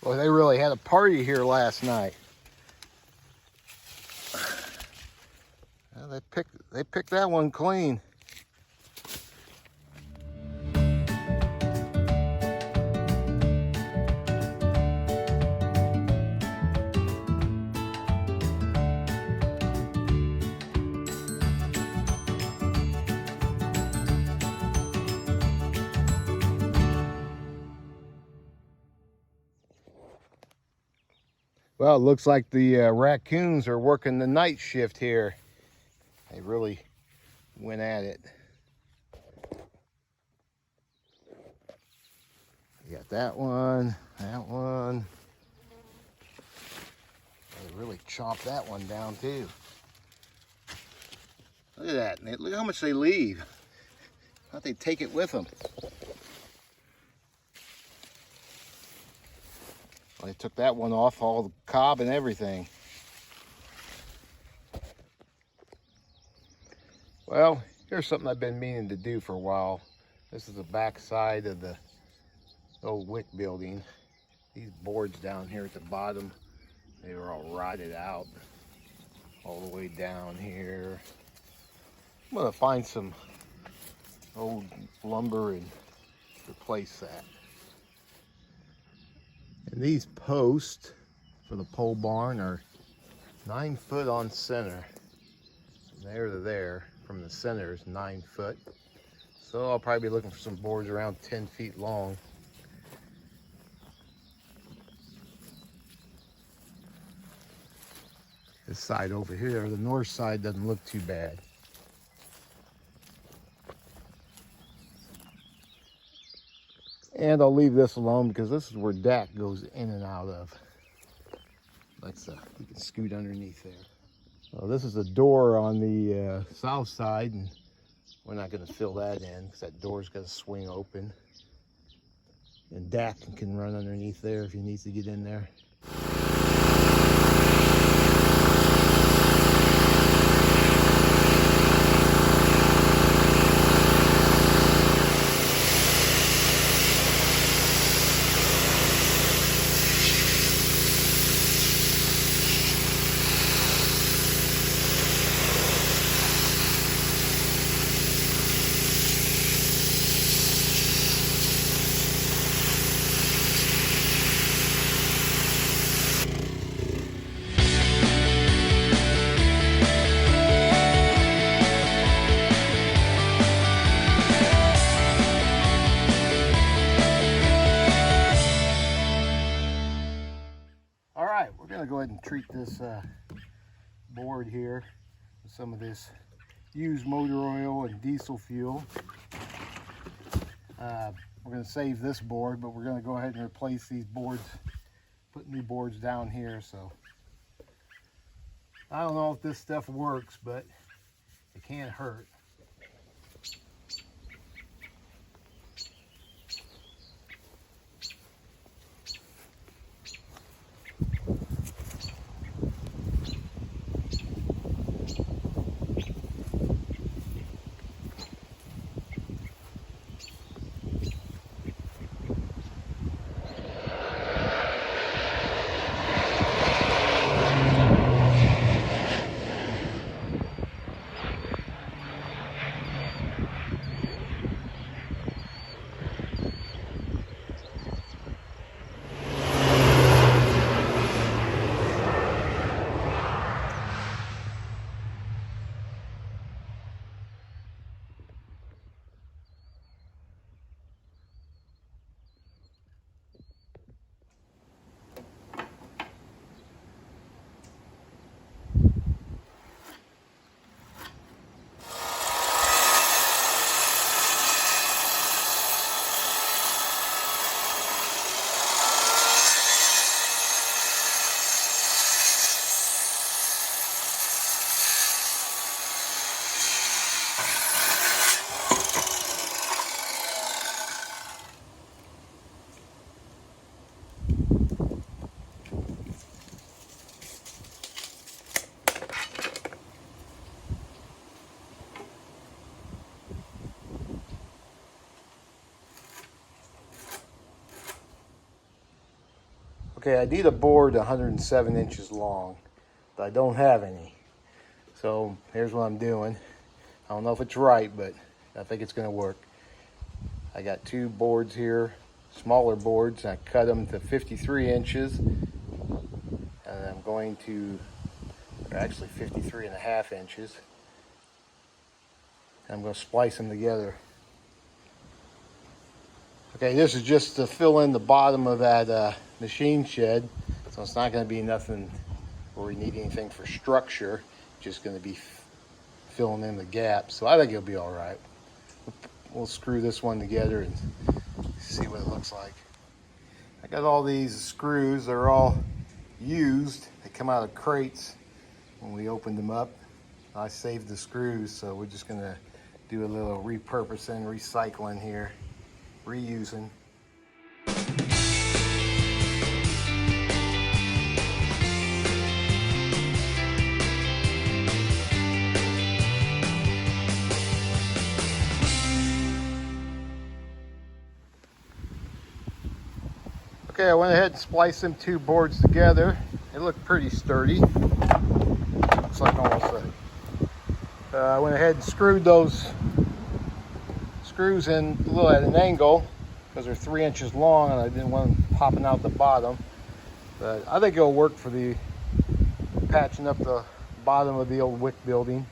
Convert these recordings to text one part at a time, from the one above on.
Well, they really had a party here last night. Well, they picked that one clean. Well, it looks like the raccoons are working the night shift here. They really went at it. You got that one, that one. They really chopped that one down too. Look at that. Look how much they leave. I thought they'd take it with them. Well, they took that one off, all the cob and everything. Well, here's something I've been meaning to do for a while. This is the back side of the old Wick building. These boards down here at the bottom, they were all rotted out all the way down here. I'm gonna find some old lumber and replace that. And these posts for the pole barn are 9 foot on center. From there to there, from the center is 9 foot. So I'll probably be looking for some boards around 10 feet long. This side over here, the north side, doesn't look too bad. And I'll leave this alone because this is where Dak goes in and out of. You can scoot underneath there. Well, this is the door on the south side, and we're not going to fill that in because that door's got to swing open. And Dak can run underneath there if he needs to get in there. We're going to go ahead and treat this board here with some of this used motor oil and diesel fuel. We're going to save this board, but we're going to go ahead and replace these boards, put new boards down here. So I don't know if this stuff works, but it can't hurt. Okay, I need a board 107 inches long, but I don't have any. So here's what I'm doing. I don't know if it's right, but I think it's going to work. I got two boards here, smaller boards. I cut them to 53 inches. And I'm going to, they're actually 53 and a half inches. I'm going to splice them together. Okay, this is just to fill in the bottom of that machine shed. So it's not going to be nothing where we need anything for structure. Just going to be filling in the gaps. So I think it'll be all right. We'll screw this one together and see what it looks like. I got all these screws. They're all used. They come out of crates when we opened them up. I saved the screws, so we're just going to do a little repurposing, recycling here, reusing. Okay, I went ahead and spliced them two boards together. They look pretty sturdy. Looks like almost I went ahead and screwed those screws in a little at an angle because they're 3 inches long and I didn't want them popping out the bottom. But I think it'll work for the patching up the bottom of the old Wick building.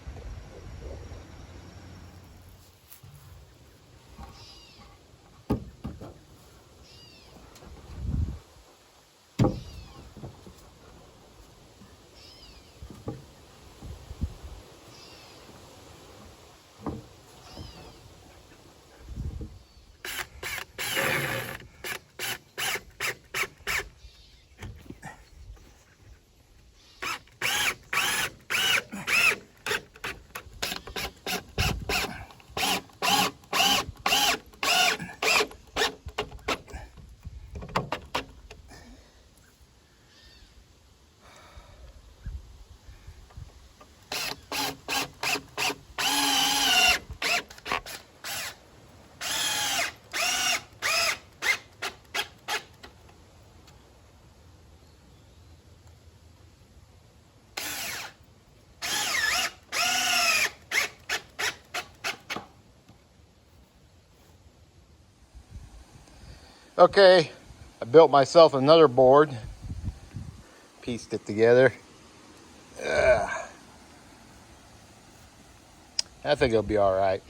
Okay, I built myself another board, pieced it together. I think it'll be all right.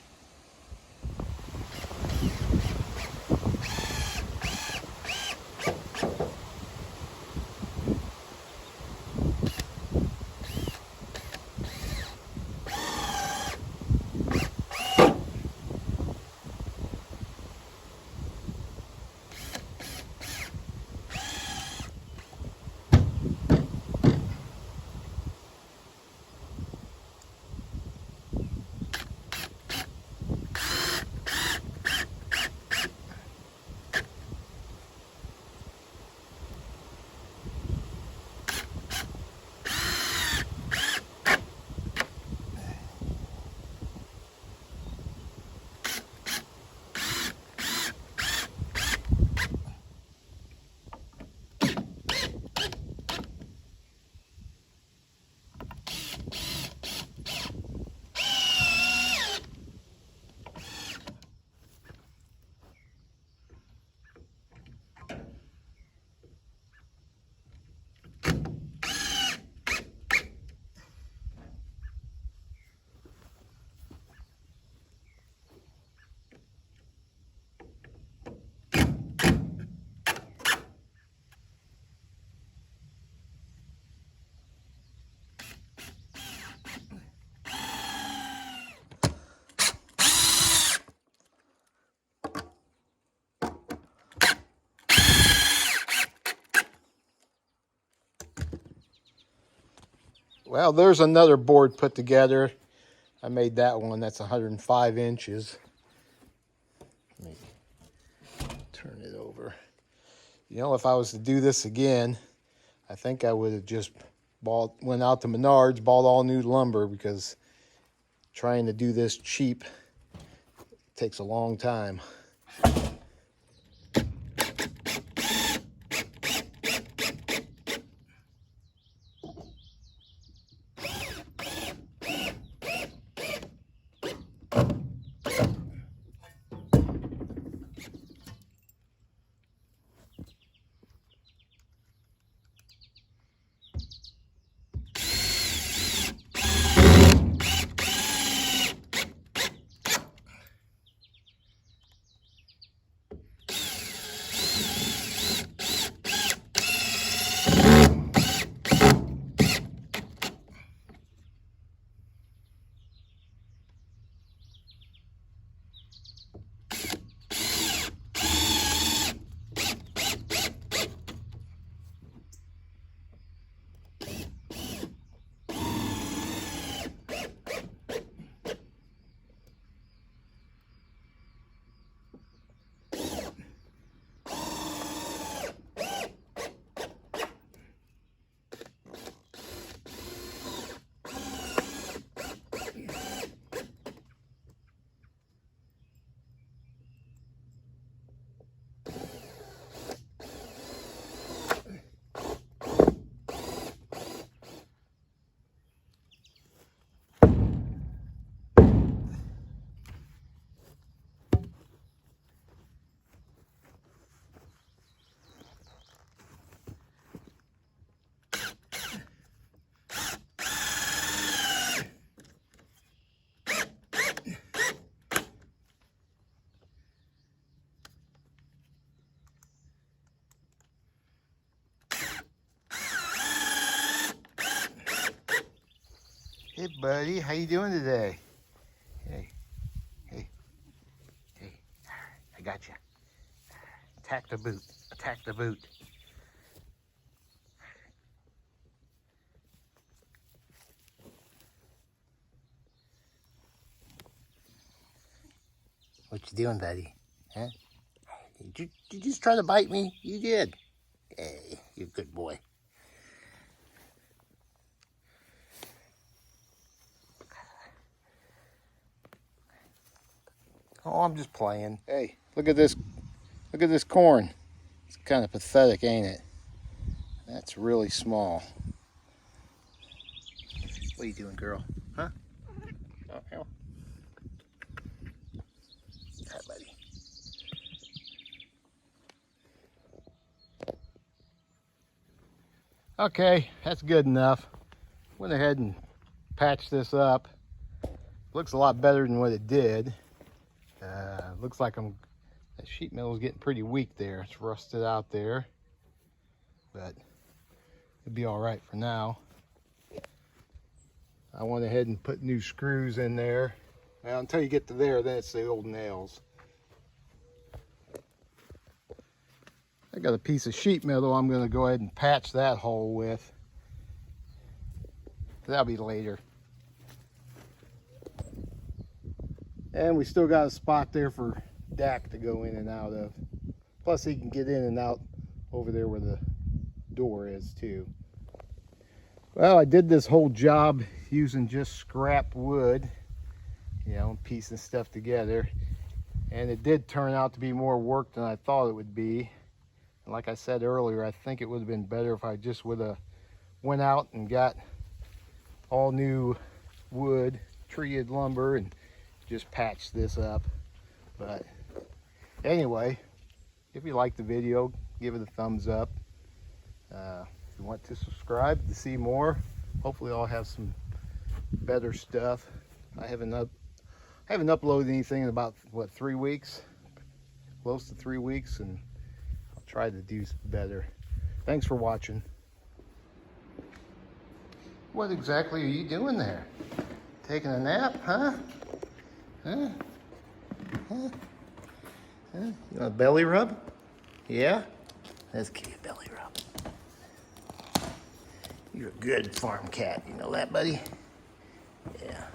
Well, there's another board put together. I made that one. That's 105 inches. Let me turn it over. You know, if I was to do this again, I think I would have just went out to Menards, bought all new lumber, because trying to do this cheap takes a long time. Hey, buddy, how you doing today? Hey, hey, hey, I got you. Attack the boot, attack the boot. What you doing, buddy? Huh? Did you just try to bite me? You did. Hey, you're a good boy. Oh, I'm just playing. Hey, look at this. Look at this corn. It's kind of pathetic, ain't it? That's really small. What are you doing, girl? Huh? Oh, hell. Hi, buddy. Okay, that's good enough. Went ahead and patched this up. Looks a lot better than what it did. Looks like that sheet metal is getting pretty weak there. It's rusted out there, but it'll be all right for now. I went ahead and put new screws in there. Now, until you get to there, then it's the old nails. I got a piece of sheet metal I'm going to go ahead and patch that hole with. That'll be later. And we still got a spot there for Dak to go in and out of. Plus he can get in and out over there where the door is too. Well, I did this whole job using just scrap wood, you know, piecing stuff together. And it did turn out to be more work than I thought it would be. And like I said earlier, I think it would have been better if I just would have went out and got all new wood, treated lumber, and just patched this up. But anyway, if you like the video, give it a thumbs up. If you want to subscribe to see more, hopefully I'll have some better stuff. I haven't uploaded anything in about, what, 3 weeks? Close to 3 weeks, and I'll try to do better. Thanks for watching. What exactly are you doing there? Taking a nap, huh? Huh? Huh? Huh? You want a belly rub? Yeah? Let's give you a belly rub. You're a good farm cat, you know that, buddy? Yeah.